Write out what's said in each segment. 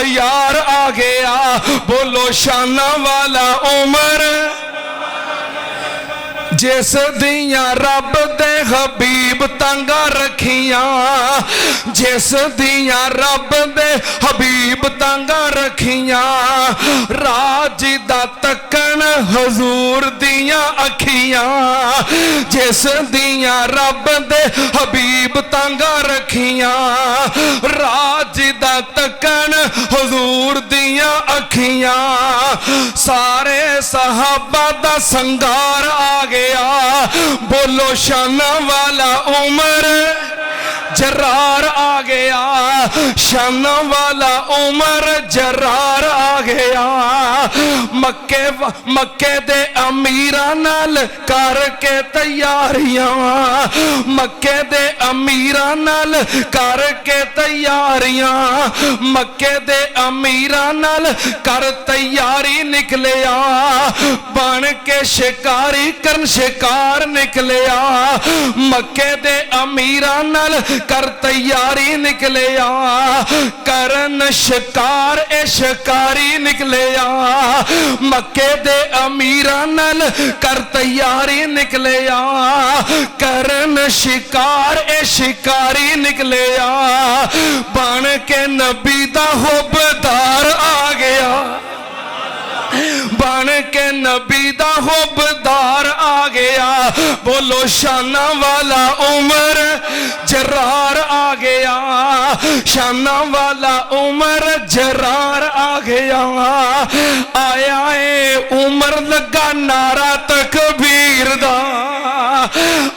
यार आ गया। बोलो शाना वाला उमर जिस दिया रब दे हबीब तंगा रखियां, जिस दिया रब दे हबीब तंगा रखियां। राज दा तकन हजूर दिया अखियां, जिस दिया रब दे हबीब तंगा रखियां। राज दा तकन हजूर दिया अखियां। सारे सहाबा दा संगार आ गया। बोलो शाना वाला उमर जरार आ गया। शाना वाला उमर जरार आ गया। मक्के दे अमीरा नाल करके तैयारियां, मक्के दे अमीरा नाल करके तैयारियां। मक्के दे अमीरा नाल कर तैयारी निकलिया। बन के शिकारी करन शिकार निकलिया। मक्के दे अमीरा नाल कर तैयारी निकलिया। करन शिकार ए शिकारी निकलिया। मक्के दे अमीरा नाल कर तैयारी निकलिया। करन शिकार ए शिकारी निकलिया। बन के नबी दा हुब्बदार आ गया। बन के नबी दा हुब्बदार आ गया। बोलो शाना वाला उमर जरार आ गया। शाना वाला उमर जरार आ गया। आया ए उमर लगा नारा तकबीर दा।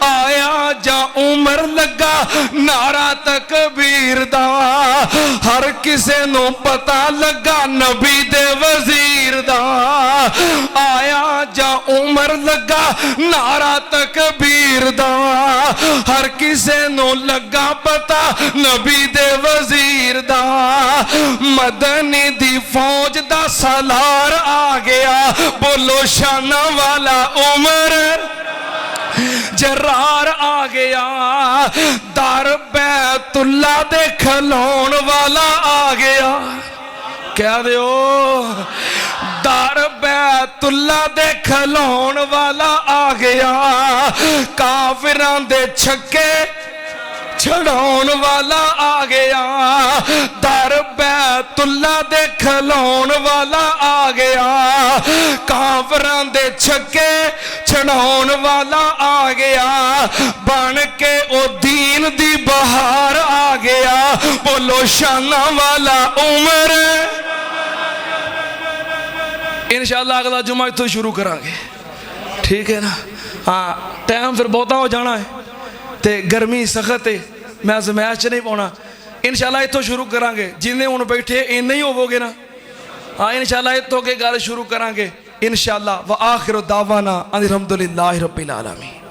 आया जा उमर लगा नारा तकबीर दा। हर किसे नू पता लगा नबी दे वजीर दा। आया जा उमर लगा नारा तकबीर दा। हर किसे नू लगा पता नबी दे वजीर दा। मदनी दी फौज दा सलार आ गया। बोलो शाना वाला उमर जरार आ गया। दर बैतुल्ला दे खलोन वाला आ गया। कह दियो दर बैतुल्ला दे खलोन वाला आ गया। काफिरां दे छक्के छड़ाउन वाला आ गया। दर बैतुल्ला दे खलोन वाला आ गया। काफिरां दे छक्के छड़ाउन वाला आ गया। बन के ओ दीन दी बहार आ गया। बोलो शाना वाला उमर। इंशाअल्लाह अगला जुमा इत्थों शुरू करांगे, ठीक है ना। हाँ टाइम फिर बहुता हो जाना है तो गर्मी सख्त है, मैं अजमैश च नहीं पाना। इंशाअल्लाह इत्थों शुरू करांगे। जिन्हें हुण बैठे इन्ने ही होवोगे ना। हाँ इंशाअल्लाह इत्थों के गल शुरू करांगे इंशाअल्लाह। व आखिर दावाना अनिल हम्दुलिल्लाहि रब्बिल आलमीन।